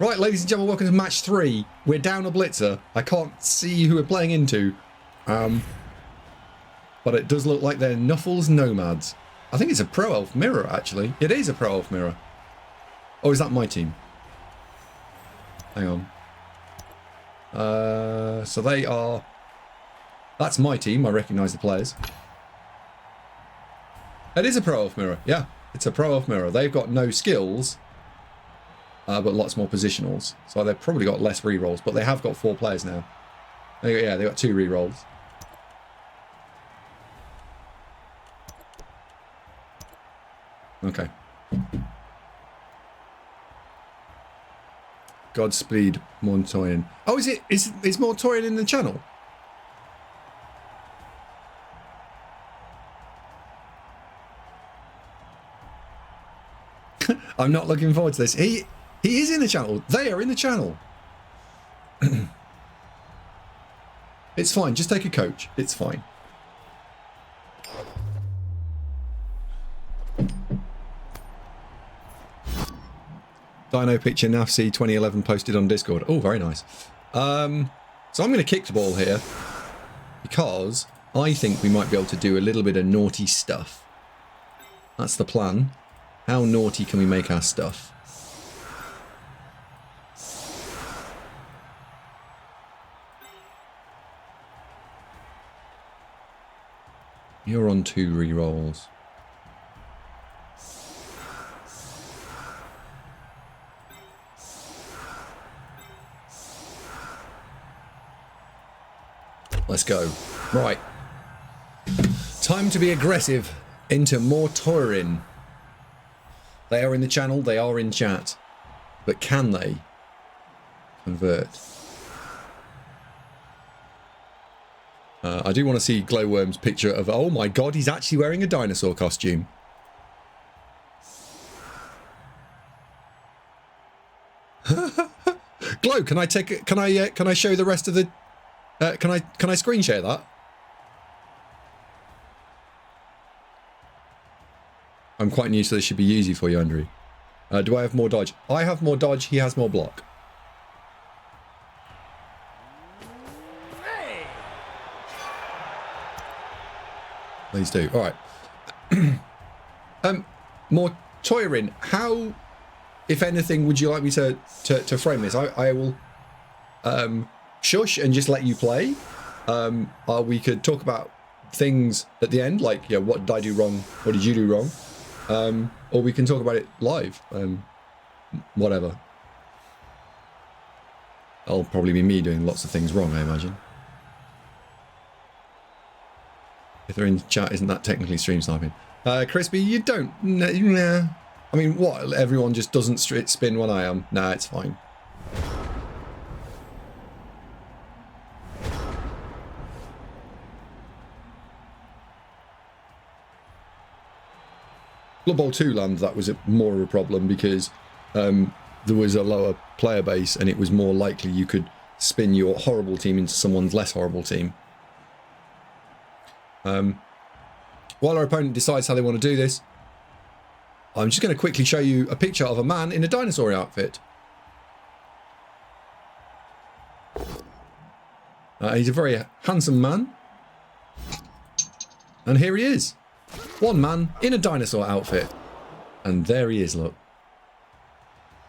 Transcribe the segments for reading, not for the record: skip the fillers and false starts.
Right, ladies and gentlemen, welcome to match 3. We're down a blitzer. I can't see who we're playing into. But it does look like they're Nuffles Nomads. I think it's a Pro Elf mirror, actually. It is a Pro Elf mirror. Oh, is that my team? Hang on. So they are... That's my team. I recognise the players. It is a Pro Elf mirror. Yeah, it's a Pro Elf mirror. They've got no skills. But lots more positionals. So they've probably got less rerolls, but they have got 4 players now. Yeah, they've got 2 rerolls. Okay. Godspeed, Montoyan. Oh, is Montoyan in the channel? I'm not looking forward to this. He is in the channel. They are in the channel. It's fine. Just take a coach. It's fine. Dino picture NAFC 2011 posted on Discord. Oh, very nice. So I'm going to kick the ball here because I think we might be able to do a little bit of naughty stuff. That's the plan. How naughty can we make our stuff? You're on 2 rerolls. Let's go. Right. Time to be aggressive into Mortorin. They are in the channel, they are in chat. But can they convert? I do want to see Glowworm's picture of... Oh my god, he's actually wearing a dinosaur costume. Glow, can I take... Can I show the rest of the... Can I screen share that? I'm quite new, so this should be easy for you, Andrew. Do I have more dodge? I have more dodge, he has more block. Please do. All right. Mortorin, how, if anything, would you like me to frame this? I will shush and just let you play. We could talk about things at the end, like, yeah, what did I do wrong? What did you do wrong? Or we can talk about it live. Whatever. That'll probably be me doing lots of things wrong, I imagine. If they're in chat, isn't that technically stream sniping? Crispy, you don't... Nah. I mean, what? Everyone just doesn't spin when I am? Nah, it's fine. Blood Bowl 2 land, that was more of a problem because there was a lower player base and it was more likely you could spin your horrible team into someone's less horrible team. While our opponent decides how they want to do this, I'm just going to quickly show you a picture of a man in a dinosaur outfit. He's a very handsome man. And here he is. One man in a dinosaur outfit. And there he is, look.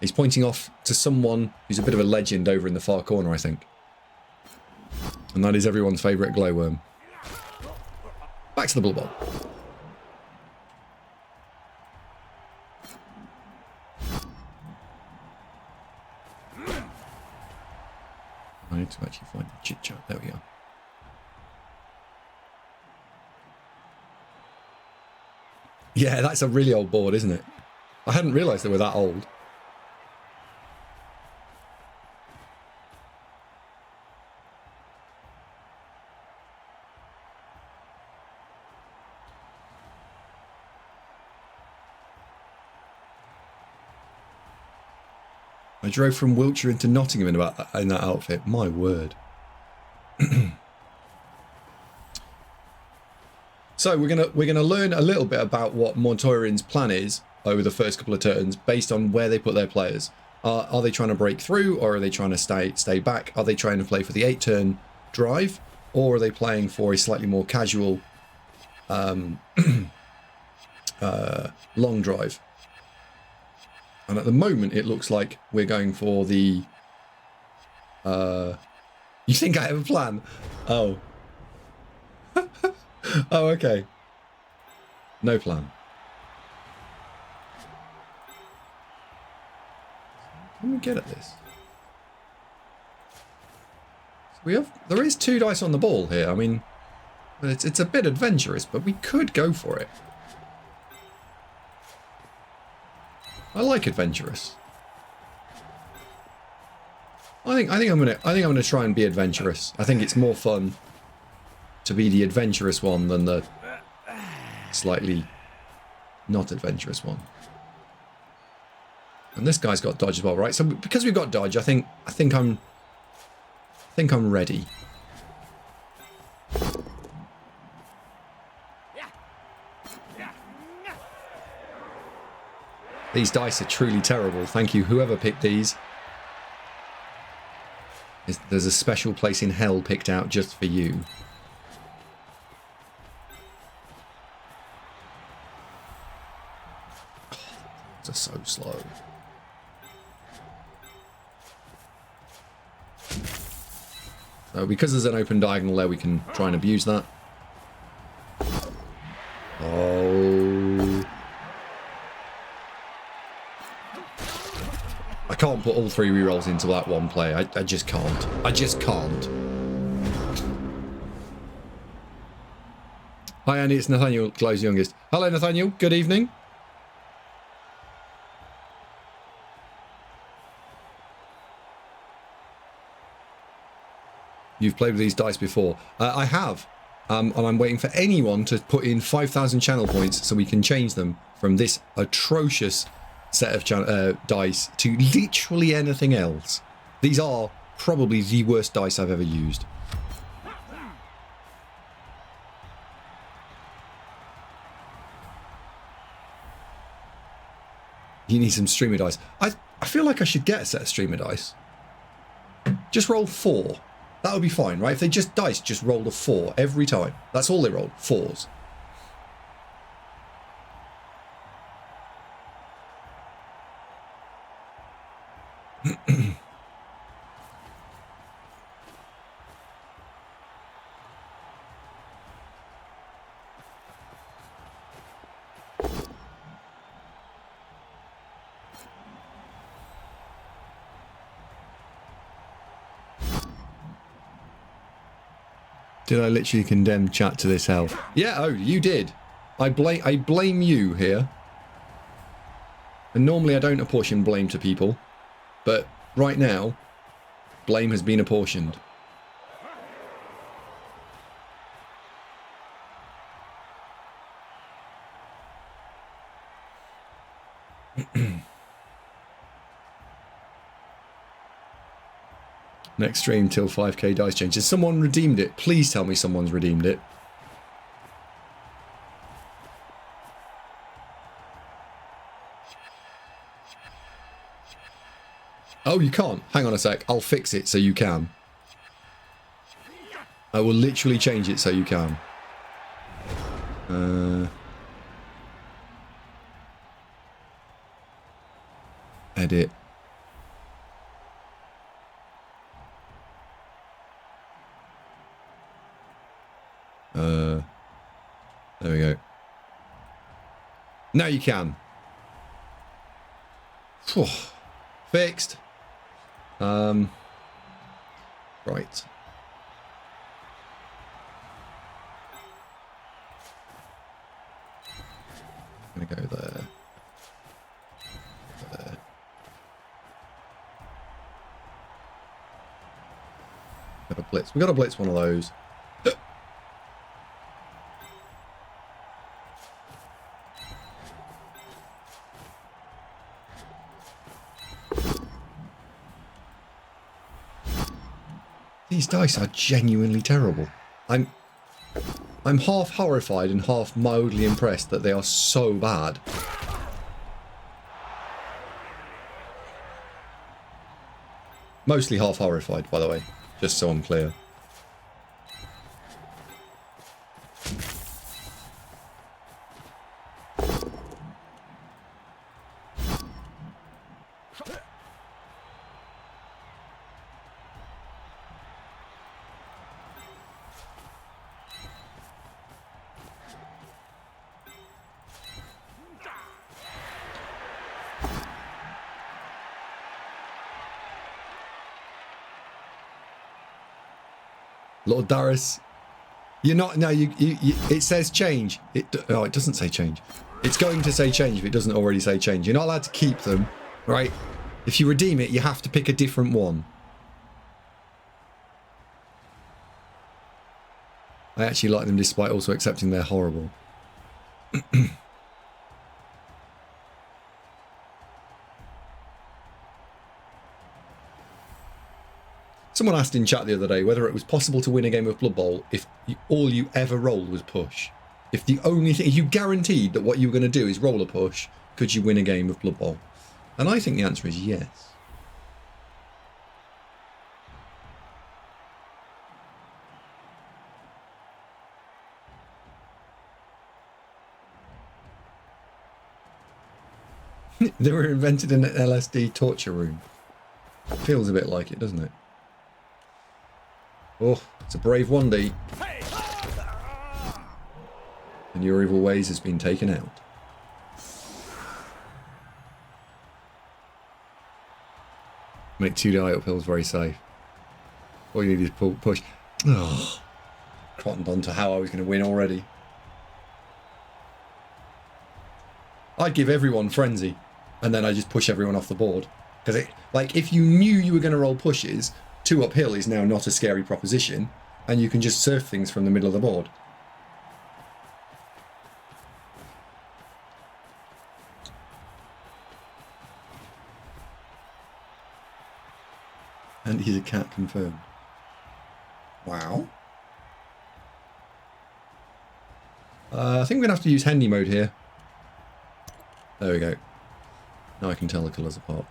He's pointing off to someone who's a bit of a legend over in the far corner, I think. And that is everyone's favourite glowworm. Back to the Blood Bowl. I need to actually find the chit chat. There we go. Yeah, that's a really old board, isn't it? I hadn't realised they were that old. I drove from Wiltshire into Nottingham in that outfit. My word. So we're gonna learn a little bit about what Mortorin's plan is over the first couple of turns based on where they put their players. Are they trying to break through, or are they trying to stay back? Are they trying to play for the 8-turn drive, or are they playing for a slightly more casual long drive? And at the moment, it looks like we're going for the... You think I have a plan? Oh. Oh, okay. No plan. Can we get at this? There is 2 dice on the ball here. I mean, it's a bit adventurous, but we could go for it. I like adventurous. I think I'm gonna try and be adventurous. I think it's more fun to be the adventurous one than the slightly not adventurous one. And this guy's got dodge as well, right? So because we've got dodge, I think I'm ready. These dice are truly terrible. Thank you, whoever picked these. There's a special place in hell picked out just for you. Oh, they're so slow. So because there's an open diagonal there, we can try and abuse that. Oh. I can't put all 3 rerolls into that one play. I just can't. I just can't. Hi Andy, it's Nathaniel, Glow's youngest. Hello Nathaniel, good evening. You've played with these dice before. I have. And I'm waiting for anyone to put in 5,000 channel points so we can change them from this atrocious set of dice to literally anything else. These are probably the worst dice I've ever used. You need some streamer dice. I feel like I should get a set of streamer dice. Just roll 4. That would be fine, right? If they just rolled a 4 every time. That's all they rolled, 4s. Did I literally condemn chat to this hell? Yeah, oh, you did. I blame you here. And normally I don't apportion blame to people, but right now, blame has been apportioned. Next stream till 5k dice change. Has someone redeemed it? Please tell me someone's redeemed it. Oh, you can't. Hang on a sec. I'll fix it so you can. I will literally change it so you can. Edit. There we go. Now you can. Whew. Fixed. Right. I'm gonna go there. There. Got a blitz. We got to blitz one of those. These dice are genuinely terrible. I'm half horrified and half mildly impressed that they are so bad. Mostly half horrified, by the way, just so I'm clear. Lord Darius, you're not. No, you. It says change. It doesn't say change. It's going to say change if it doesn't already say change. You're not allowed to keep them, right? If you redeem it, you have to pick a different one. I actually like them despite also accepting they're horrible. Someone asked in chat the other day whether it was possible to win a game of Blood Bowl if all you ever rolled was push. If the only thing, if you guaranteed that what you were going to do is roll a push, could you win a game of Blood Bowl? And I think the answer is yes. They were invented in an LSD torture room. Feels a bit like it, doesn't it? Oh, it's a brave 1D. And your evil ways has been taken out. Make 2D uphills very safe. All you need is push. Oh, cottoned on to how I was going to win already. I'd give everyone frenzy, and then I just push everyone off the board. Because like, if you knew you were going to roll pushes, 2 uphill is now not a scary proposition, and you can just surf things from the middle of the board. And he's a cat confirmed. Wow. I think we're going to have to use handy mode here. There we go. Now I can tell the colours apart.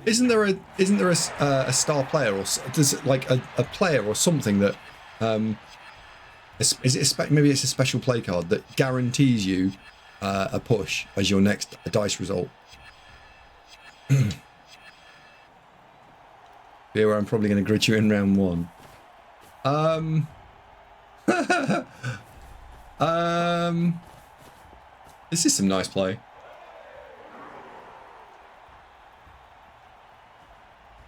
Isn't there a star player, or does it like a player or something that is it maybe it's a special play card that guarantees you a push as your next dice result? Here where I'm probably going to grid you in round 1. This is some nice play.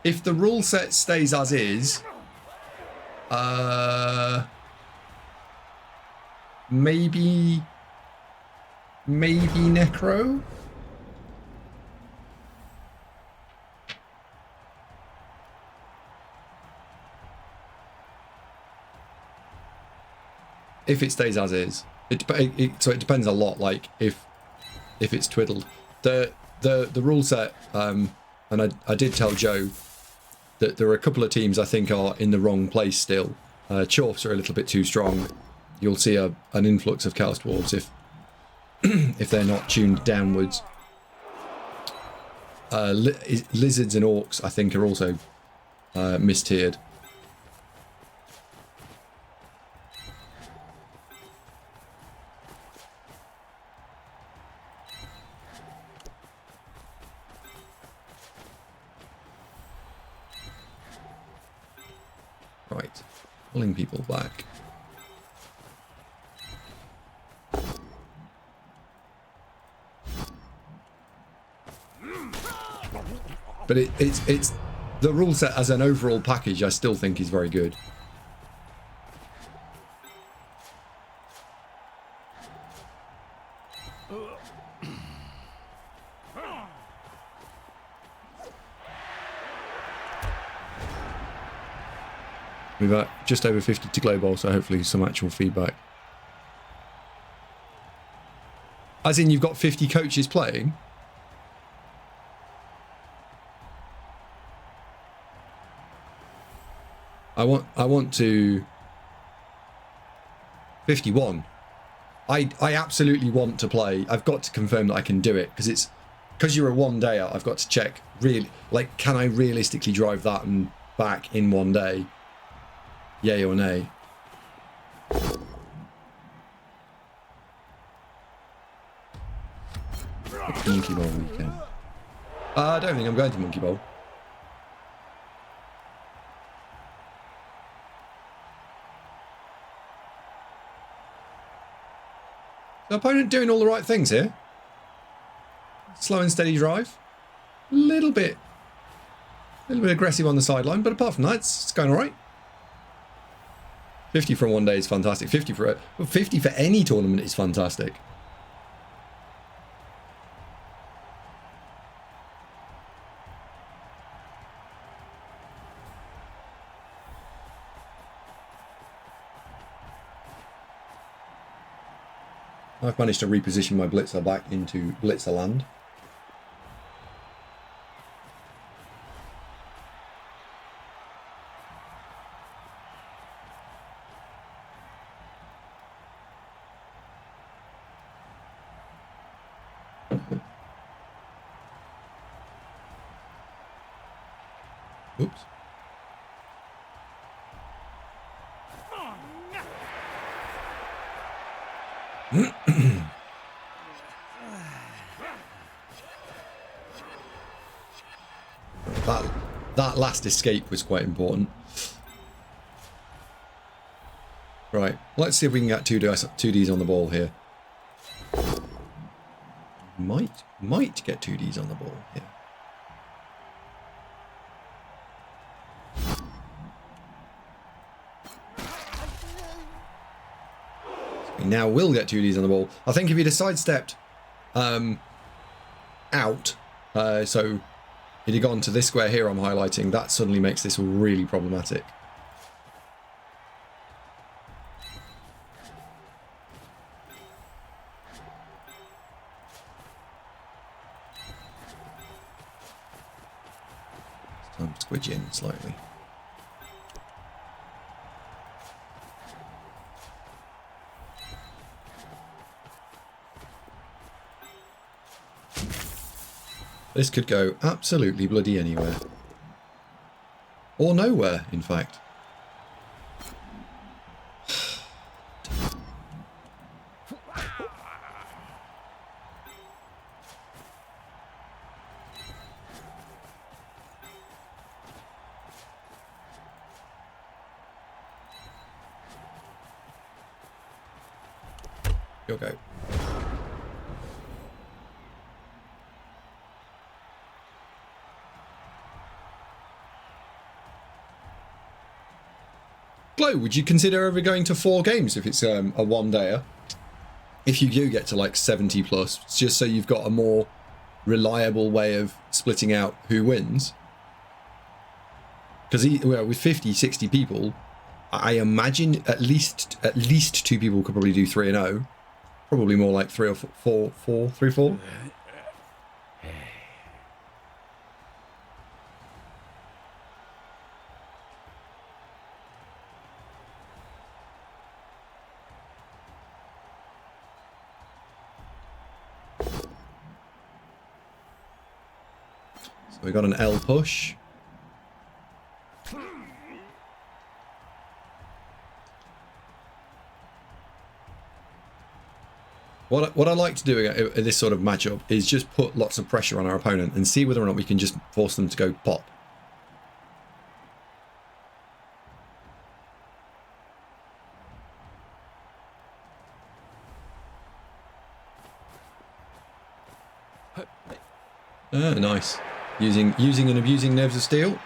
If the rule set stays as is, maybe Necro? If it stays as is, so it depends a lot. Like if it's twiddled, the rule set, and I did tell Joe that there are a couple of teams I think are in the wrong place still. Chorfs are a little bit too strong. You'll see an influx of Chaos Dwarves if they're not tuned downwards. Lizards and Orcs I think are also mistiered. Right, pulling people back. But it's the rule set as an overall package I still think is very good. We've got just over 50 to Global, so hopefully some actual feedback. As in, you've got 50 coaches playing? I want to 51. I absolutely want to play. I've got to confirm that I can do it because you're a one-dayer. I've got to check really, like, can I realistically drive that and back in one day? Yay or nay? Monkey Bowl weekend. I don't think I'm going to Monkey Bowl. The opponent doing all the right things here. Slow and steady drive. A little bit aggressive on the sideline, but apart from that, it's going all right. 50 for one day is fantastic. 50 for any tournament is fantastic. I've managed to reposition my blitzer back into blitzer land. Oops. That last escape was quite important. Right, let's see if we can get 2Ds on the ball here. Might get 2Ds on the ball here. We now will get 2Ds on the ball. I think if he'd have sidestepped out, so he'd have gone to this square here I'm highlighting, that suddenly makes this really problematic. It's time to squidge in slightly. This could go absolutely bloody anywhere. Or nowhere, in fact. You'll go. Glow, would you consider ever going to 4 games if it's a one-dayer? If you do get to like 70 plus, just so you've got a more reliable way of splitting out who wins. Because with 50, 60 people, I imagine at least 2 people could probably do 3-0. Probably more like 3 or 4, 3, 4. So we got an L push. What I like to do in this sort of matchup is just put lots of pressure on our opponent and see whether or not we can just force them to go pop. Ah, nice. Using and abusing Nerves of Steel.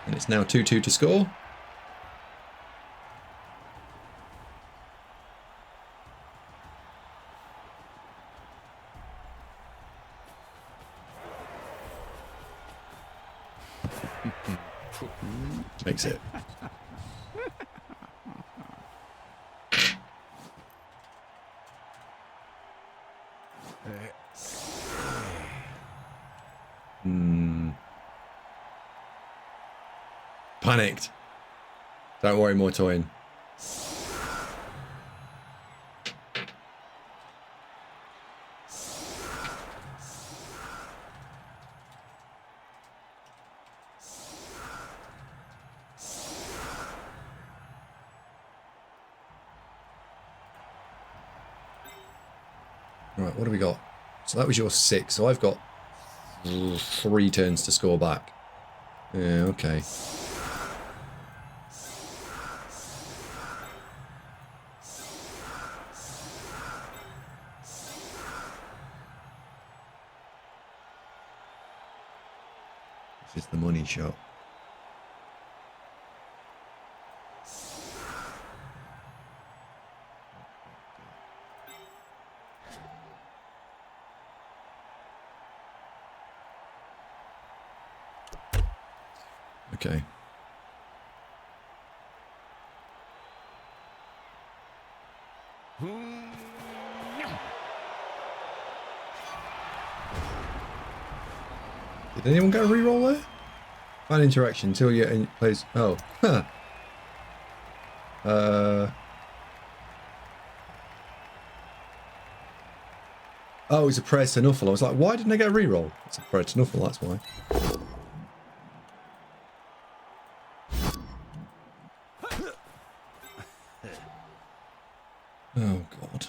And it's now 2-2 to score. Makes it. Panicked. Don't worry, Mortoin. Right, what do we got? So that was your 6. So I've got 3 turns to score back. Yeah, okay. This is the money shot. Okay. Did anyone get a reroll there? Fan interaction until you plays. Oh, huh. Oh, it's a prayer to Nuffle. I was like, why didn't I get a reroll? It's a prayer to Nuffle, that's why. Oh, God.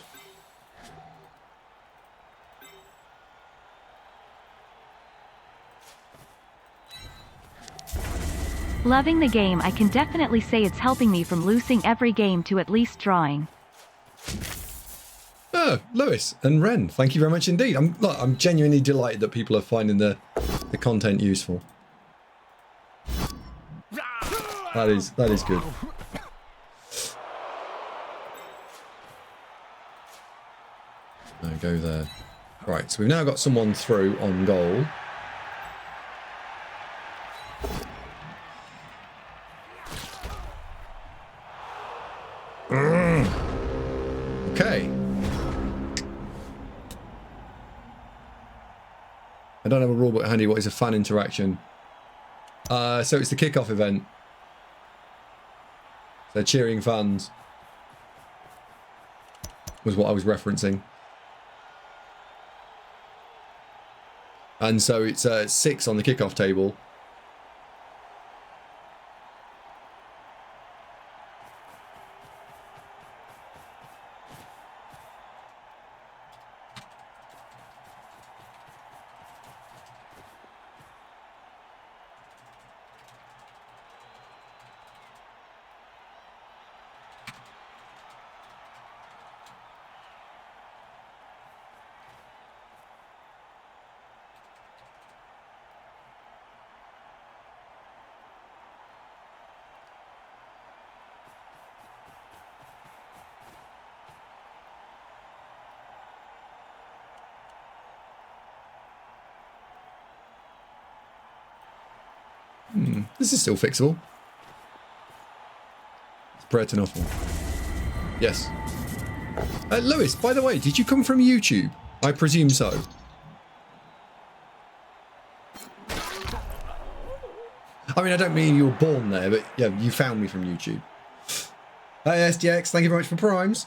Loving the game. I can definitely say it's helping me from losing every game to at least drawing. Oh, Lewis and Ren, thank you very much indeed. I'm genuinely delighted that people are finding the content useful. That is good. No, go there. Right, so we've now got someone through on goal. Okay. I don't have a rulebook handy. What is a fan interaction? So it's the kickoff event. So cheering fans was what I was referencing. And so it's 6 on the kickoff table. This is still fixable. It's prayer to Nuffle. Yes. Lewis, by the way, did you come from YouTube? I presume so. I mean, I don't mean you were born there, but yeah, you found me from YouTube. Hey, SDX, thank you very much for primes.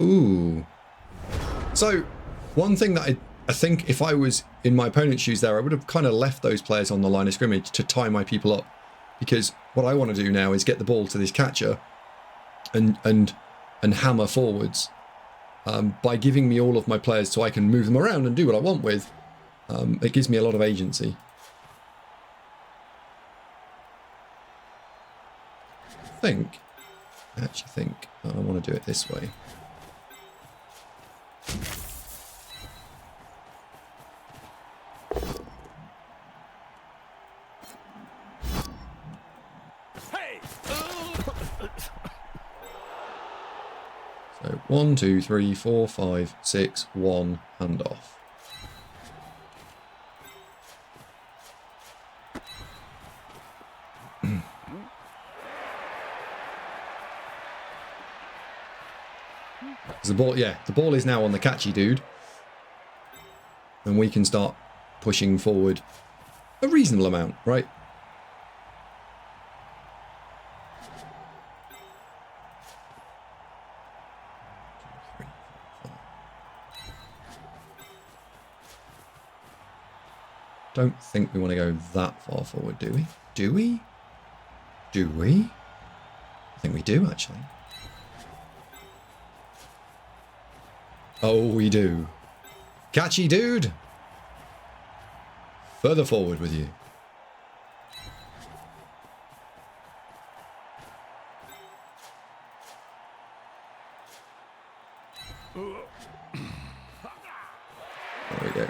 Ooh. So, one thing that I think if I was in my opponent's shoes there, I would have kind of left those players on the line of scrimmage to tie my people up. Because what I want to do now is get the ball to this catcher and hammer forwards. By giving me all of my players so I can move them around and do what I want with, it gives me a lot of agency. I actually think I want to do it this way. So 1, 2, 3, 4, 5, 6, 1, handoff. The ball, yeah, the ball is now on the catchy dude, and we can start pushing forward a reasonable amount, right? don't think we want to go that far forward, do we? Do we? Do we? I think we do, actually. Oh, we do. Catchy, dude. Further forward with you. There we go.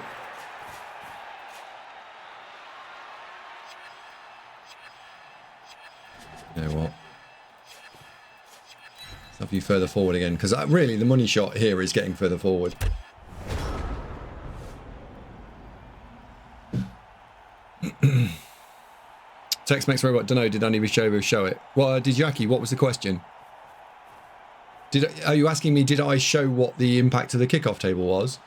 You know what? Let's have you further forward again, because really the money shot here is getting further forward. Tex Mex Robot, don't know, did any of his show it? Well, did Jackie, what was the question? Are you asking me, did I show what the impact of the kickoff table was?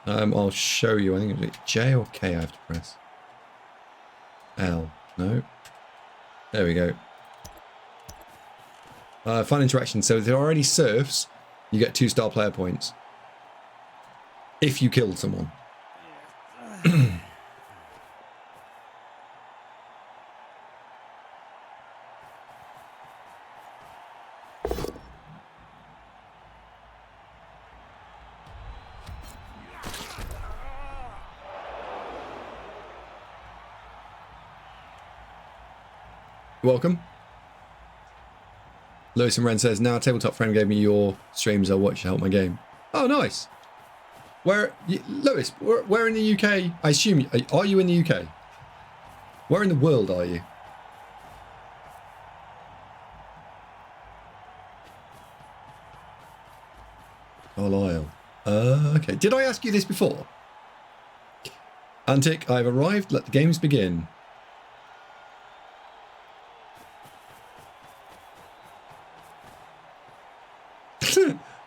I'll show you. I think it's J or K I have to press. L. No. There we go. Fun interaction. So if there are any serfs, you get 2-star player points. If you killed someone. Welcome. Lewis and Ren says, now Tabletop Friend gave me your streams, I'll watch to help my game. Oh, nice. Where, Lewis, where in the UK, I assume, are you in the UK? Where in the world are you? Carlisle. Okay. Did I ask you this before? Antic, I've arrived, let the games begin.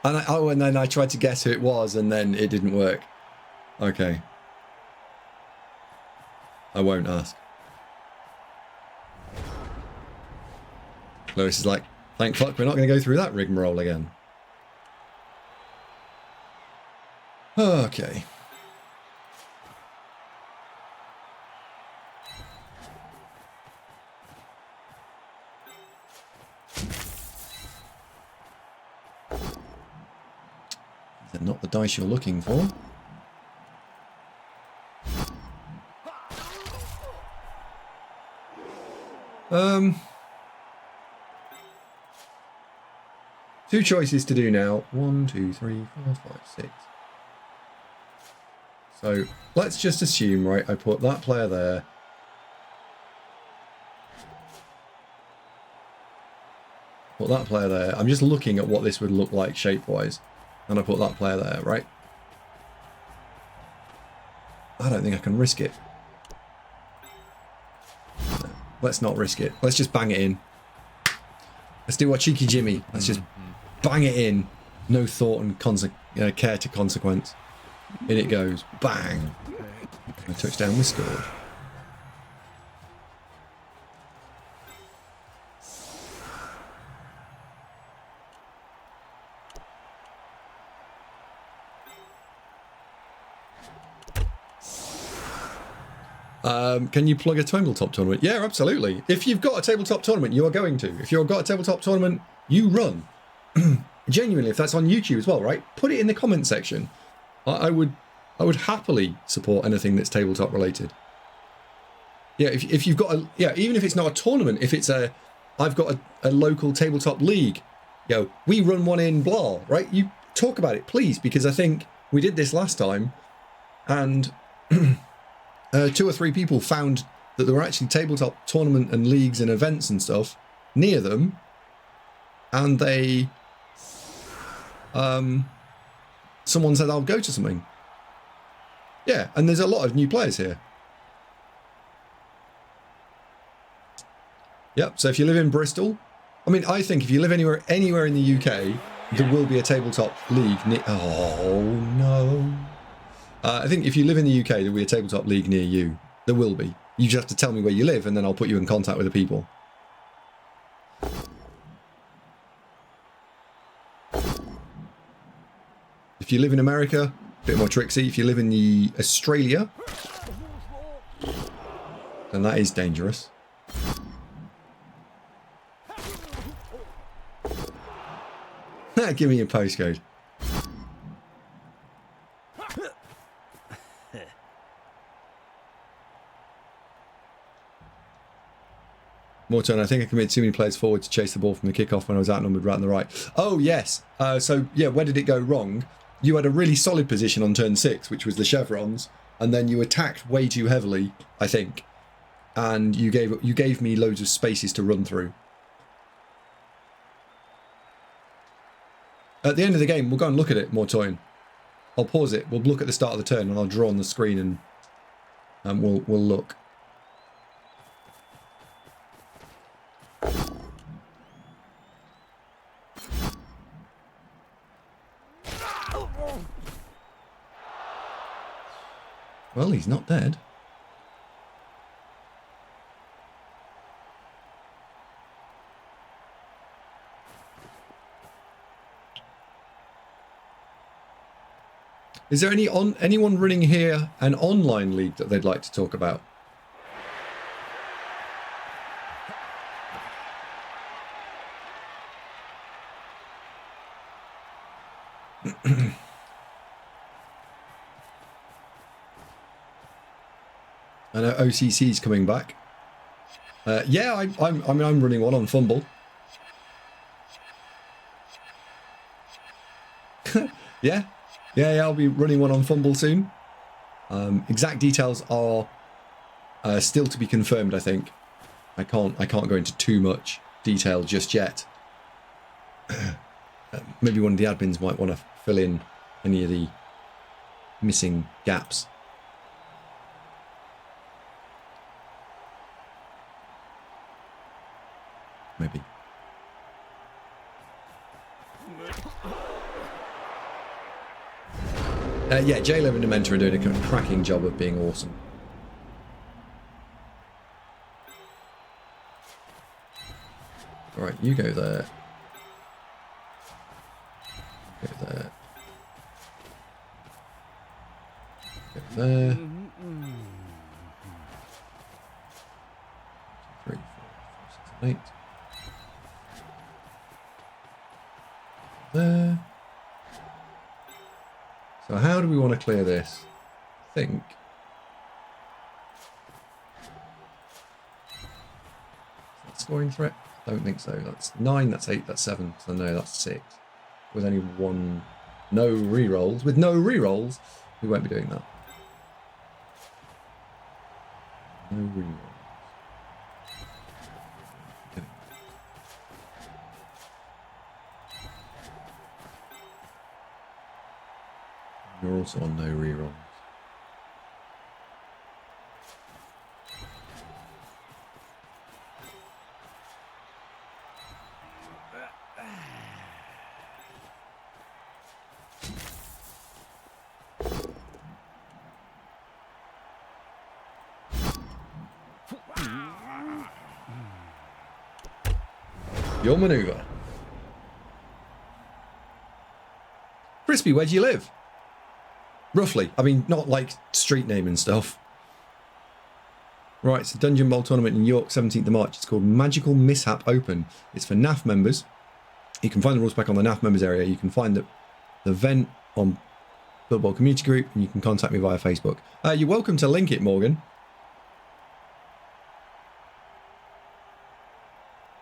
And then I tried to guess who it was, and then it didn't work. Okay. I won't ask. Lewis is like, thank fuck, we're not going to go through that rigmarole again. Okay. They're not the dice you're looking for. Two choices to do now. 1, 2, 3, 4, 5, 6. So let's just assume, right, I put that player there. Put that player there. I'm just looking at what this would look like shape-wise. And I put that player there, right? I don't think I can risk it. No, let's not risk it. Let's just bang it in. Let's do our cheeky Jimmy. Let's just bang it in. No thought and care to consequence. In it goes. Bang. A touchdown was scored. Can you plug a tabletop tournament? Yeah, absolutely. If you've got a tabletop tournament, you are going to. If you've got a tabletop tournament, you run. Genuinely, if that's on YouTube as well, right? Put it in the comment section. I would happily support anything that's tabletop related. Yeah, if you've got even if it's not a tournament, if it's I've got a local tabletop league, we run one in blah, right? You talk about it, please, because I think we did this last time, and 2 or 3 people found that there were actually tabletop tournament and leagues and events and stuff near them, and they someone said, I'll go to something. Yeah, and there's a lot of new players here. Yep, so if you live in Bristol, I mean, I think if you live anywhere in the UK, there will be a tabletop league near... Oh, no. I think if you live in the UK, there will be a tabletop league near you. There will be. You just have to tell me where you live, and then I'll put you in contact with the people. If you live in America, a bit more tricksy. If you live in Australia, And that is dangerous. Give me your postcode. Morton, I think I committed too many players forward to chase the ball from the kickoff when I was outnumbered right on the right. Oh, yes. So, yeah, where did it go wrong? You had a really solid position on turn 6, which was the chevrons, and then you attacked way too heavily, I think. And you gave me loads of spaces to run through. At the end of the game, we'll go and look at it, Mortoin. I'll pause it. We'll look at the start of the turn, and I'll draw on the screen, and we'll look. Well, he's not dead. Is there anyone running here an online league that they'd like to talk about? I know OCC's coming back. Yeah, I'm running one on Fumble. Yeah, I'll be running one on Fumble soon. Exact details are still to be confirmed, I think. I can't go into too much detail just yet. Maybe one of the admins might want to fill in any of the missing gaps. Maybe. Yeah, J-Lev and Dementor are doing a cracking job of being awesome. Alright, you go there. Go there. Go there. 3, 4, 5, 6, and 8. There. So how do we want to clear this? I think. Is that scoring threat? I don't think so. That's 9, that's 8, that's 7. So no, that's 6. With only one. No rerolls. With no rerolls, we won't be doing that. No rerolls. You're also on no rerolls. Your maneuver. Crispy, where do you live? Roughly. I mean, not like street name and stuff. Right, it's a Dungeon Bowl tournament in York, 17th of March. It's called Magical Mishap Open. It's for NAF members. You can find the rules back on the NAF members area. You can find the event on Blood Bowl Community Group, and you can contact me via Facebook. You're welcome to link it, Morgan.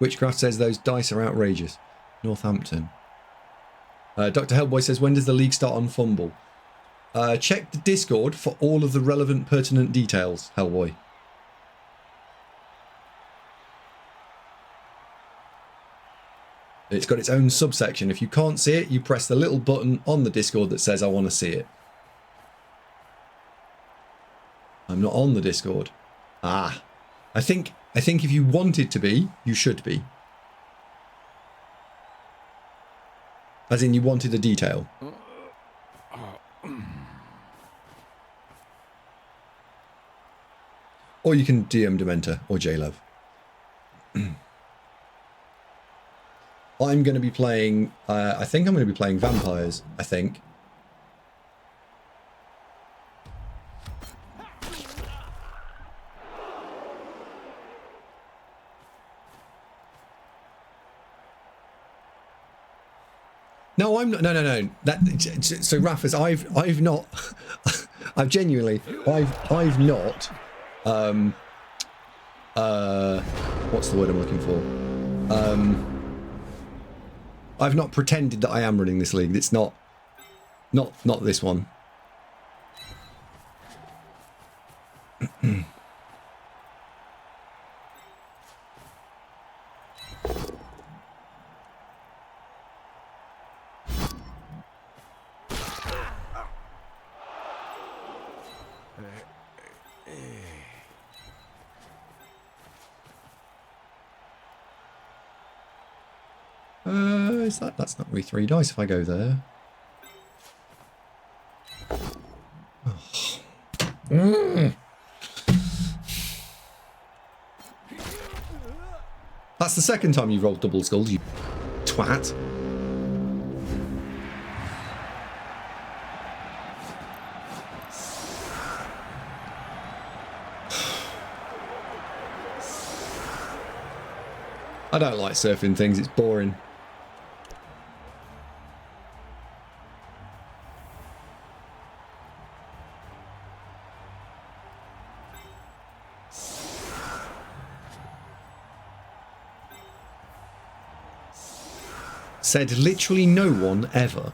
Witchcraft says those dice are outrageous. Northampton. Dr. Hellboy says, when does the league start on Fumble? Check the Discord for all of the relevant, pertinent details, Hellboy. It's got its own subsection. If you can't see it, you press the little button on the Discord that says, I want to see it. I'm not on the Discord. Ah. I think if you wanted to be, you should be. As in, you wanted a detail. Or you can DM Dementor or J-Lev. I'm going to be playing... I think I'm going to be playing vampires, I think. No, I'm not. No, no, no. So, Raffas, I've not. I've genuinely. I've not. What's the word I'm looking for? I've not pretended that I am running this league. It's not this one. That's not really 3 dice if I go there. Oh. That's the second time you've rolled double skulls, you twat. I don't like surfing things, it's boring. Said literally no one ever.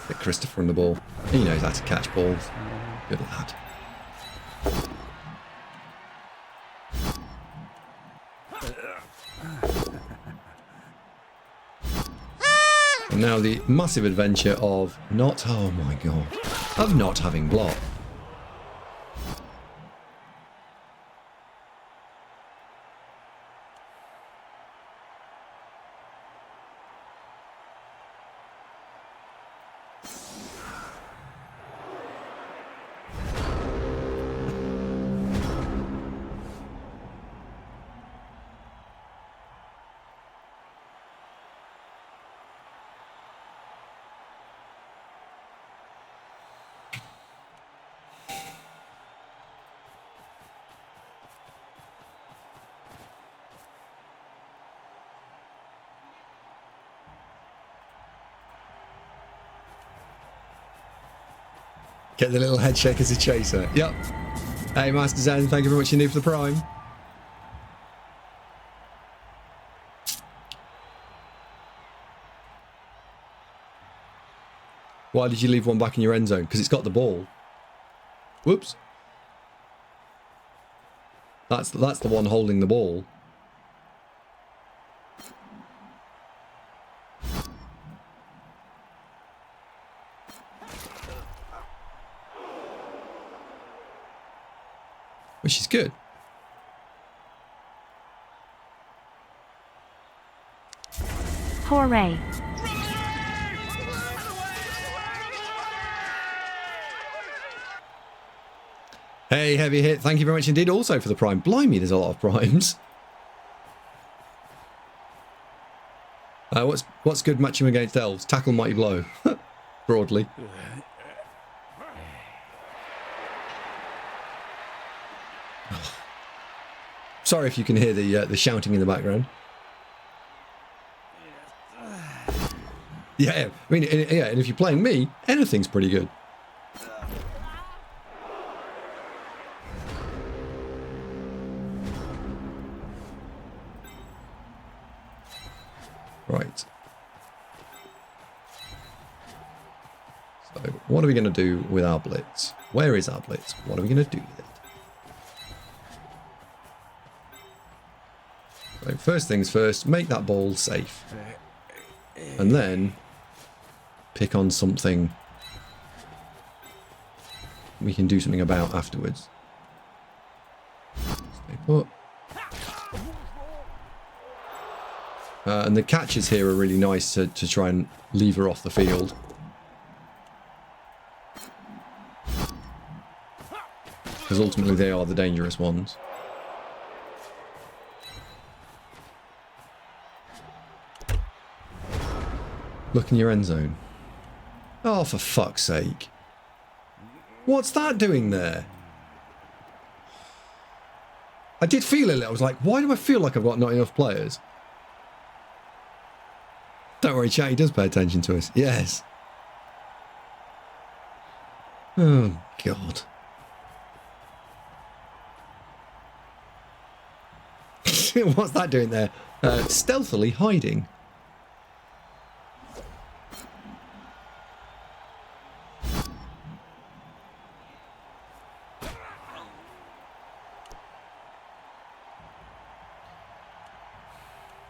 Get Christopher on the ball. He knows how to catch balls. Good lad. And now the massive adventure of not, oh my god, of not having block. Get the little head shake as a chaser. Yep. Hey, Master Zen, thank you very much indeed for the prime. Why did you leave one back in your end zone? Because it's got the ball. Whoops. That's the one holding the ball. Which is good. Hooray. Hey, heavy hit. Thank you very much indeed also for the prime. Blimey, there's a lot of primes. What's good matching against elves? Tackle mighty blow. Broadly. Sorry if you can hear the shouting in the background. Yeah, I mean, yeah, and if you're playing me, anything's pretty good. Right. So, what are we going to do with our blitz? Where is our blitz? What are we going to do with it? So first things first, make that ball safe. And then pick on something we can do something about afterwards. Stay put. And the catches here are really nice to try and lever off the field. Because ultimately they are the dangerous ones. Look in your end zone. Oh, for fuck's sake. What's that doing there? I did feel a little. I was like, why do I feel like I've got not enough players? Don't worry, chat. He does pay attention to us. Yes. Oh, God. What's that doing there? Stealthily hiding.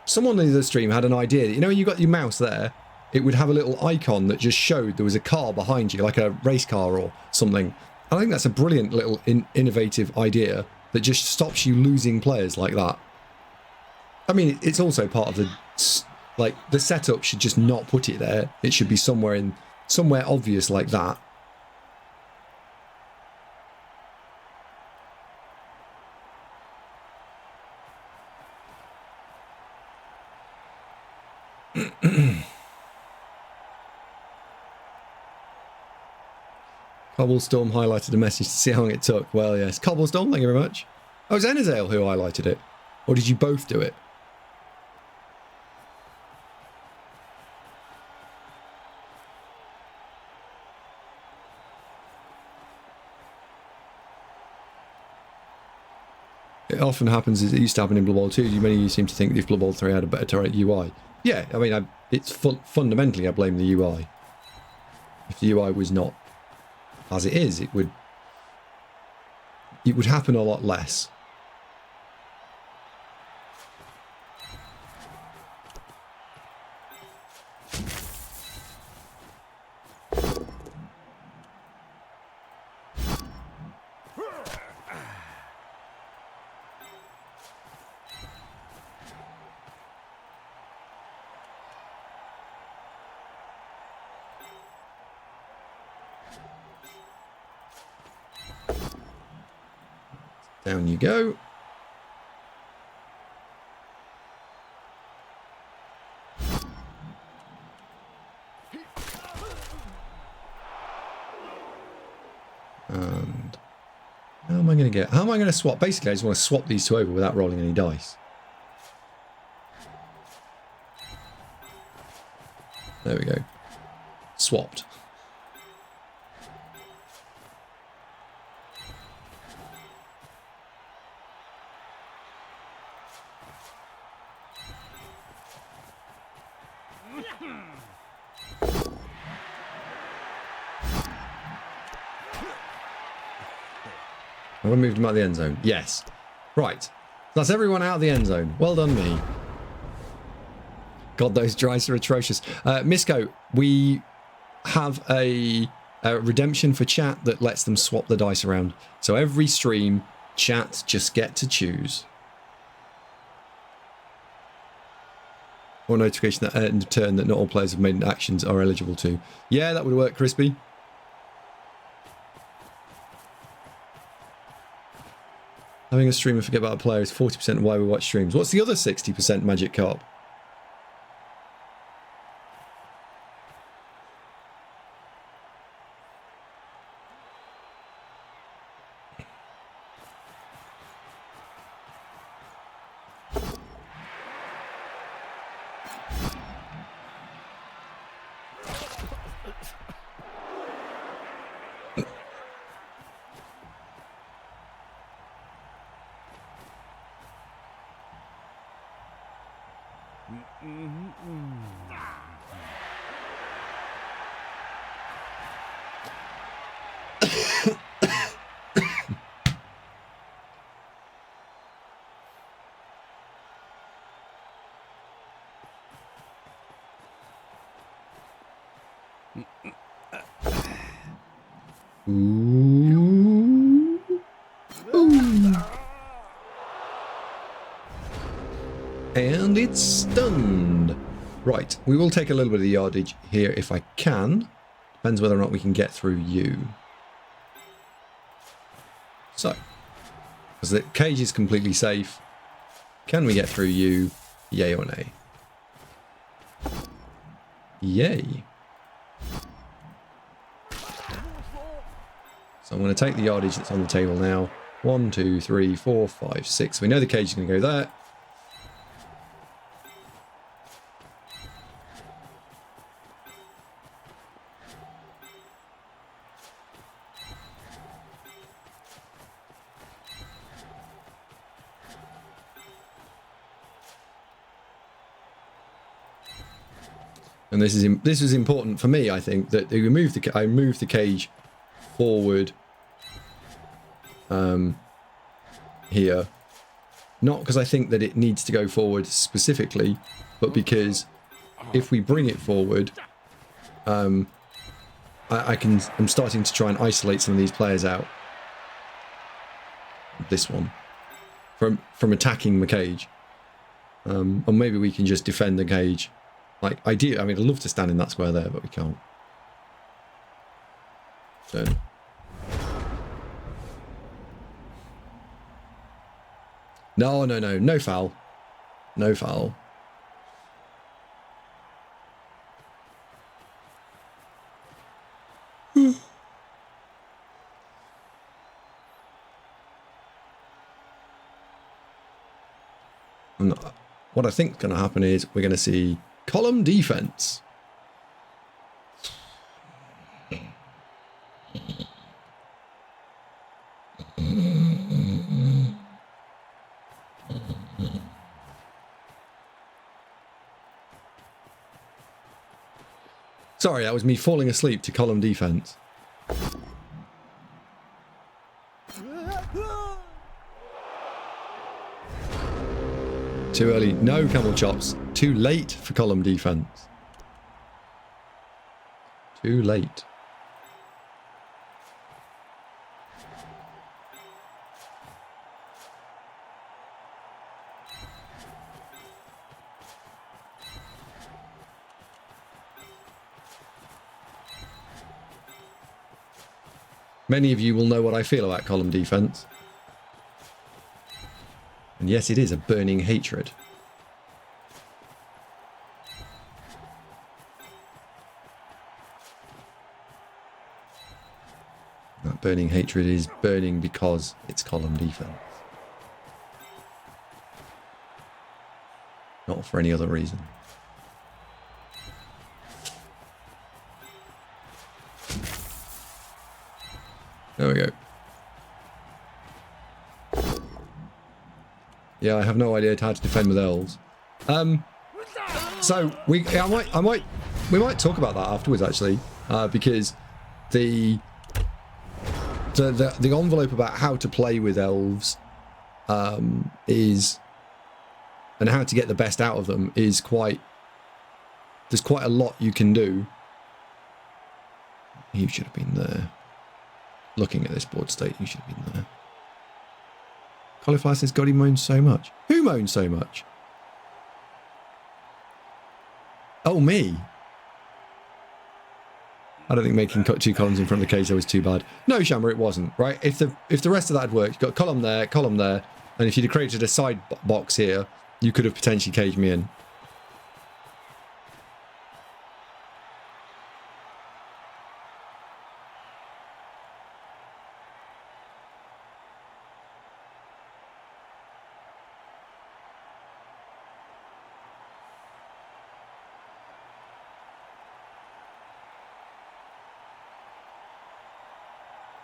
Someone in the stream had an idea that, you know, when you got your mouse there, it would have a little icon that just showed there was a car behind you, like a race car or something. I think that's a brilliant little innovative idea that just stops you losing players like that. I mean, it's also part of the, like, the setup should just not put it there. It should be somewhere obvious like that. Cobblestorm highlighted a message to see how long it took. Well, yes. Cobblestorm, thank you very much. Oh, it was Enazale who highlighted it. Or did you both do it? It often happens, as it used to happen in Blood Bowl 2. Many of you seem to think if Blood Bowl 3 had a better UI. Yeah, I mean, it's fundamentally, I blame the UI. If the UI was not as it is, it would happen a lot less. Down you go. And how am I going to swap? Basically, I just want to swap these two over without rolling any dice. There we go. Swapped. Have I moved him out of the end zone? Yes. Right. That's everyone out of the end zone. Well done, me. God, those drives are atrocious. Misco, we have a redemption for chat that lets them swap the dice around. So every stream, chat just get to choose. Or notification that end of turn that not all players have made actions are eligible to. Yeah, that would work, Crispy. Having a streamer forget about a player is 40% of why we watch streams. What's the other 60%, Magic Carp? Ooh. Ooh. And it's stunned. Right, we will take a little bit of the yardage here if I can. Depends whether or not we can get through you. So, as the cage is completely safe, can we get through you? Yay or nay? Yay. So I'm going to take the yardage that's on the table now. 1, 2, 3, 4, 5, 6. We know the cage is going to go there. And this was important for me, I think, that I moved the cage forward here, not because I think that it needs to go forward specifically, but because if we bring it forward, I'm starting to try and isolate some of these players out. This one from attacking the cage, and maybe we can just defend the cage. Like, I mean, I'd love to stand in that square there, but we can't. So. No foul. No foul. And what I think is going to happen is we're going to see column defense. Sorry, that was me falling asleep to column defense. Too early. No camel chops. Too late for column defense. Too late. Many of you will know what I feel about column defense. And yes, it is a burning hatred. That burning hatred is burning because it's column defense. Not for any other reason. There we go. Yeah, I have no idea how to defend with elves. So we might talk about that afterwards, actually, because the envelope about how to play with elves is, and how to get the best out of them is quite. There's quite a lot you can do. You should have been there. Looking at this board state, you should have been there. Cauliflower says God, he moans so much. Who moans so much? Oh, me. I don't think making cut 2 columns in front of the cage was too bad. No, Shammer, it wasn't, right? If the rest of that had worked, you've got column there, and if you'd have created a side box here, you could have potentially caged me in.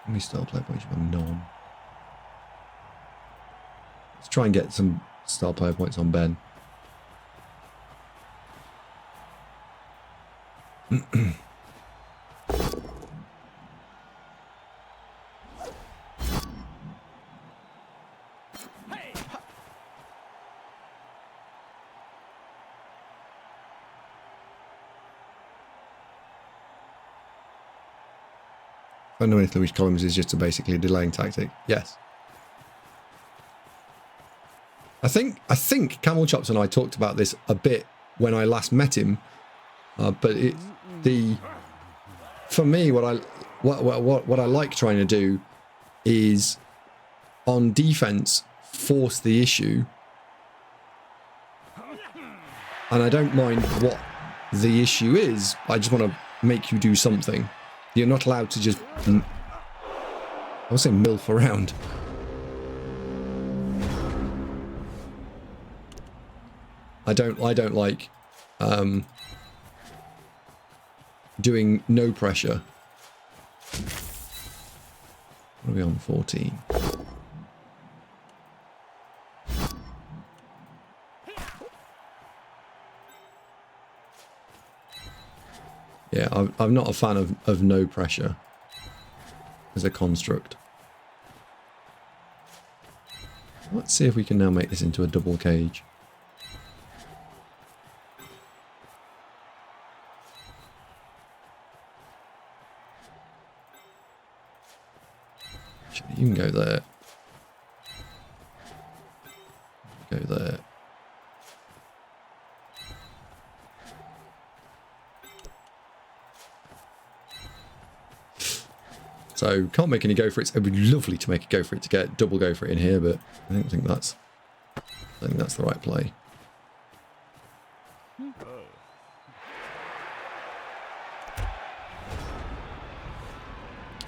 Let me start player points on non. Let's try and get some star player points on Ben. Fundamentally, which columns is just basically a delaying tactic. Yes. I think Camel Chops and I talked about this a bit when I last met him, but for me, what I like trying to do is on defense force the issue, and I don't mind The issue is, I just want to make you do something. You're not allowed to just, I was saying milf around. I don't like doing no pressure. What are we on? 14. Yeah, I'm not a fan of no pressure as a construct. Let's see if we can now make this into a double cage. Actually, you can go there. Go there. So can't make any go for it. It would be lovely to make a go for it to get double go for it in here, but I don't think that's the right play.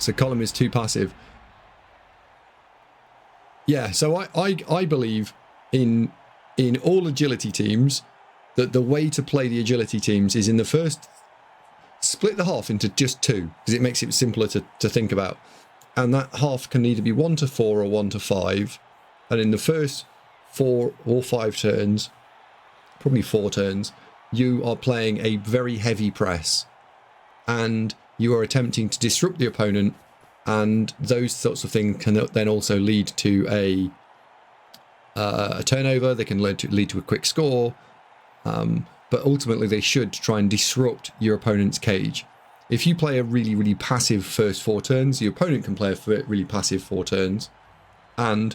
So column is too passive. Yeah, so I believe in all agility teams that the way to play the agility teams is in the first split the half into just 2 because it makes it simpler to think about, and that half can either be 1 to 4 or 1 to 5, and in the first 4 or 5 turns, probably 4 turns, you are playing a very heavy press and you are attempting to disrupt the opponent, and those sorts of things can then also lead to a turnover. They can lead to a quick score. But ultimately they should try and disrupt your opponent's cage. If you play a really, really passive first 4 turns, your opponent can play a really passive 4 turns. And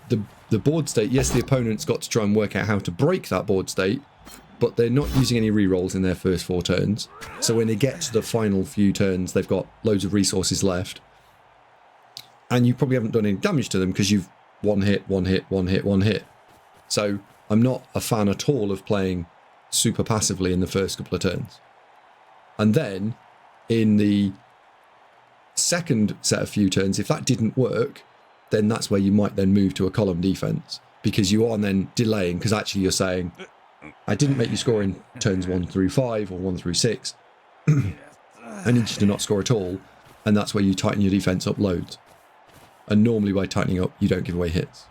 the board state, yes, the opponent's got to try and work out how to break that board state, but they're not using any rerolls in their first 4 turns. So when they get to the final few turns, they've got loads of resources left. And you probably haven't done any damage to them because you've one hit. So I'm not a fan at all of playing super passively in the first couple of turns. And then in the second set of few turns, if that didn't work, then that's where you might then move to a column defense, because you are then delaying, because actually you're saying, I didn't make you score in turns 1 through 5 or 1 through 6. I need you to not score at all. And that's where you tighten your defense up loads. And normally by tightening up, you don't give away hits.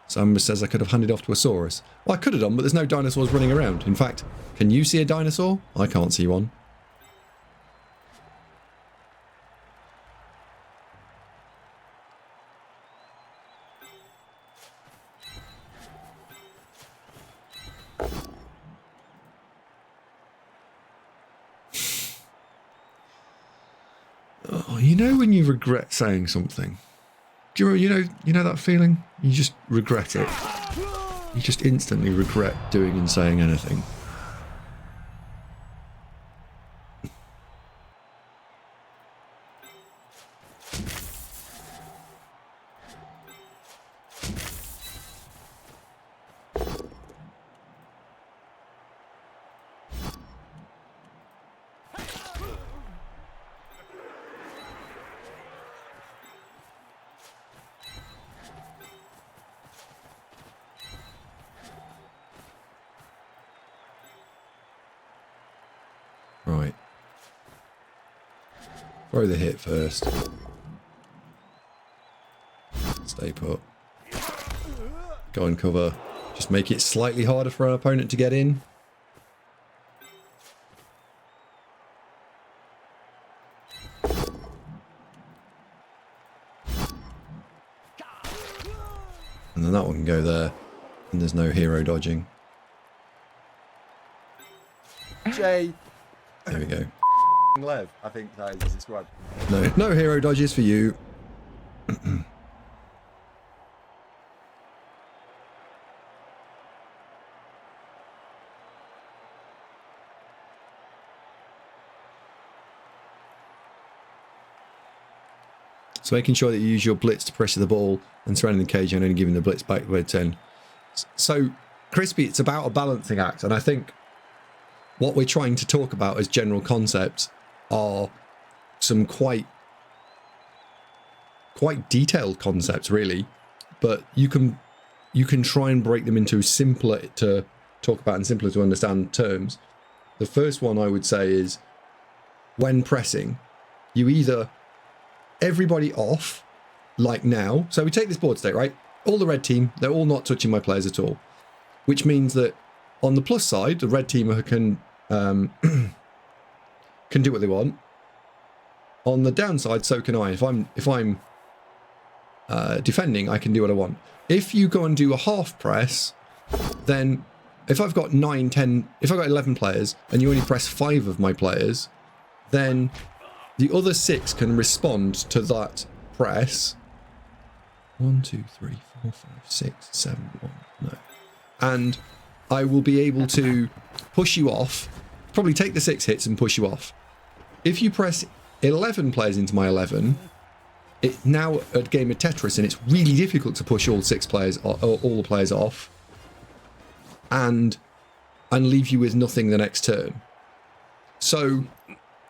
Sam says I could have handed off to a Saurus. Well, I could have done, but there's no dinosaurs running around. In fact, can you see a dinosaur? I can't see one. Oh, you know when you regret saying something? Do you know that feeling? You just regret it. You just instantly regret doing and saying anything. Right. Throw the hit first. Stay put. Go and cover. Just make it slightly harder for an opponent to get in. And then that one can go there. And there's no hero dodging. Jay. There we go. Lev, I think that is described. No hero dodges for you. So making sure that you use your blitz to pressure the ball and surrounding the cage and only giving the blitz back where 10. So, Crispy, it's about a balancing act. And I think what we're trying to talk about as general concepts are some quite detailed concepts, really. But you can try and break them into simpler to talk about and simpler to understand terms. The first one I would say is when pressing, you either everybody off, like now. So we take this board state, right? All the red team, they're all not touching my players at all, which means that on the plus side, the red team can do what they want. On the downside, so can I. If I'm defending, I can do what I want. If you go and do a half press, then if I've got 9, 10, if I've got 11 players and you only press 5 of my players, then the other 6 can respond to that press. 1, 2, 3, 4, 5, 6, 7, 1. No. And I will be able to push you off, probably take the 6 hits and push you off. If you press 11 players into my 11, it's now a game of Tetris, and it's really difficult to push all 6 players or all the players off and leave you with nothing the next turn. So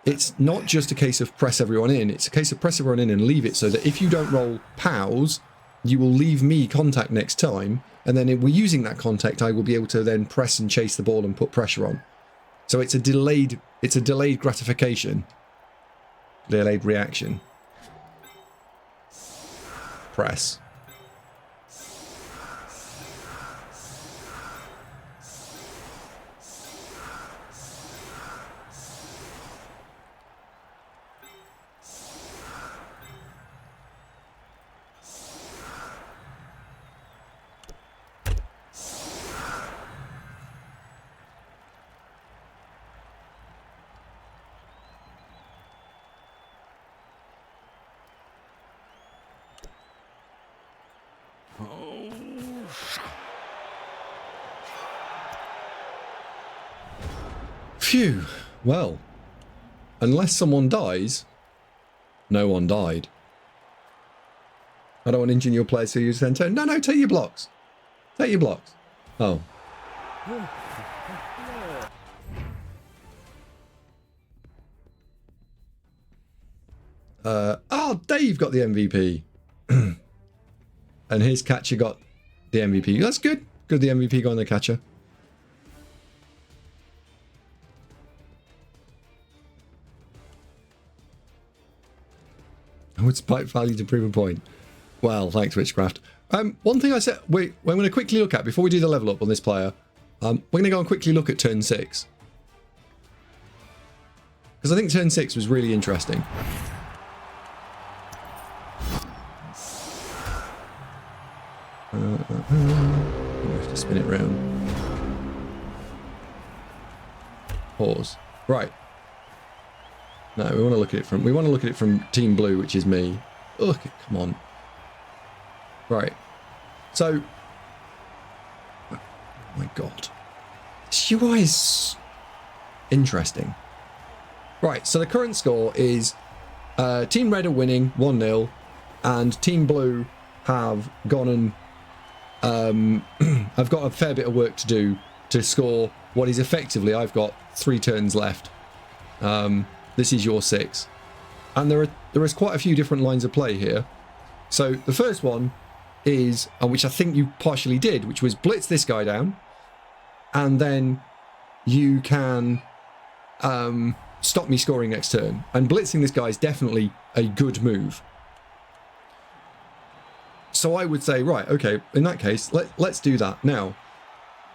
it's not just a case of press everyone in, it's a case of press everyone in and leave it so that if you don't roll POWs, you will leave me contact next time, and then if we're using that contact, I will be able to then press and chase the ball and put pressure on. So it's a delayed gratification. Delayed reaction. Press. Phew. Well, unless someone dies, no one died. I don't want to injure your players who use 10 turn. No, take your blocks. Take your blocks. Oh. Dave got the MVP. And his catcher got the MVP. That's good. Good, the MVP got on the catcher. I would spike value to prove a point. Well, thanks, Witchcraft. One thing I said, we're going to quickly look at, before we do the level up on this player, we're going to go and quickly look at turn 6. Because I think turn 6 was really interesting. I have to spin it round. Pause. Right. No, we want to look at it from Team Blue, which is me. Look, come on. Right. So, oh my God, this UI is interesting. Right. So the current score is Team Red are winning 1-0, and Team Blue have gone and I've got a fair bit of work to do to score what is effectively, I've got 3 turns left. This is your 6. And there is quite a few different lines of play here. So the first one is, which I think you partially did, which was blitz this guy down. And then you can stop me scoring next turn. And blitzing this guy is definitely a good move. So I would say, right, okay, in that case, let's do that. Now,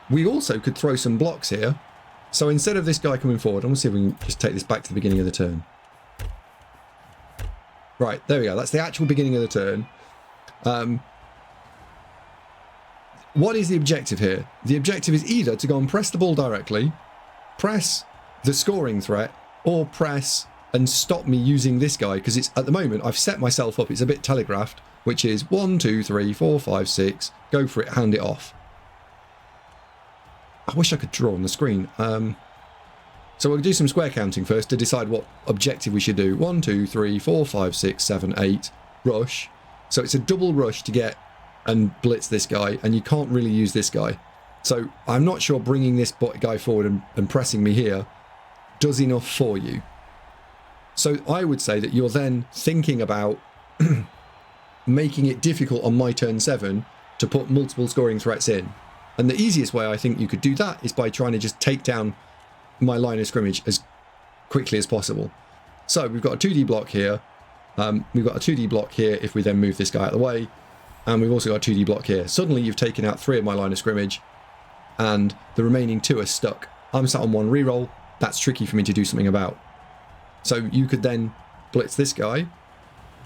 we also could throw some blocks here. So instead of this guy coming forward, I'm going to see if we can just take this back to the beginning of the turn. Right, there we go. That's the actual beginning of the turn. What is the objective here? The objective is either to go and press the ball directly, press the scoring threat, or press and stop me using this guy, because it's at the moment I've set myself up. It's a bit telegraphed, which is 1, 2, 3, 4, 5, 6. Go for it, hand it off. I wish I could draw on the screen. So we'll do some square counting first to decide what objective we should do. 1, 2, 3, 4, 5, 6, 7, 8. Rush. So it's a double rush to get and blitz this guy, and you can't really use this guy. So I'm not sure bringing this guy forward and pressing me here does enough for you. So I would say that you're then thinking about making it difficult on my turn 7 to put multiple scoring threats in. And the easiest way I think you could do that is by trying to just take down my line of scrimmage as quickly as possible. So we've got a 2D block here. We've got a 2D block here if we then move this guy out of the way. And we've also got a 2D block here. Suddenly you've taken out 3 of my line of scrimmage and the remaining 2 are stuck. I'm sat on 1 reroll. That's tricky for me to do something about. So you could then blitz this guy.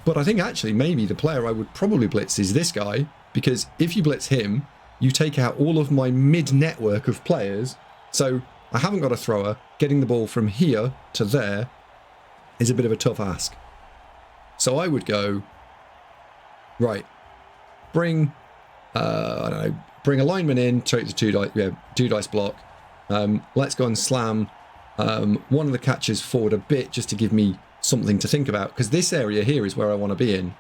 But I think actually maybe the player I would probably blitz is this guy, because if you blitz him, you take out all of my mid-network of players. So I haven't got a thrower. Getting the ball from here to there is a bit of a tough ask. So I would go, right, bring, I don't know, bring a lineman in, take the 2 dice block. Let's go and slam one of the catchers forward a bit just to give me something to think about, because this area here is where I want to be in.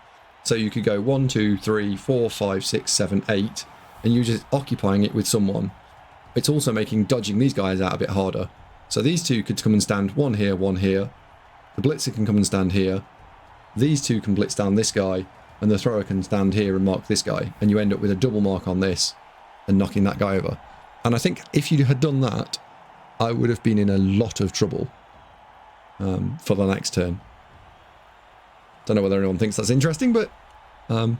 So you could go 1, 2, 3, 4, 5, 6, 7, 8, and you're just occupying it with someone. It's also making dodging these guys out a bit harder. So these 2 could come and stand 1 here, 1 here. The blitzer can come and stand here. These 2 can blitz down this guy, and the thrower can stand here and mark this guy, and you end up with a double mark on this and knocking that guy over. And I think if you had done that, I would have been in a lot of trouble for the next turn. Don't know whether anyone thinks that's interesting, but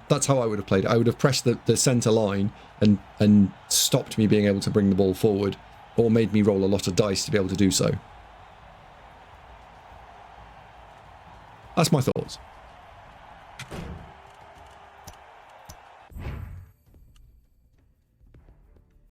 that's how I would have played it. I would have pressed the centre line and stopped me being able to bring the ball forward, or made me roll a lot of dice to be able to do so. That's my thoughts.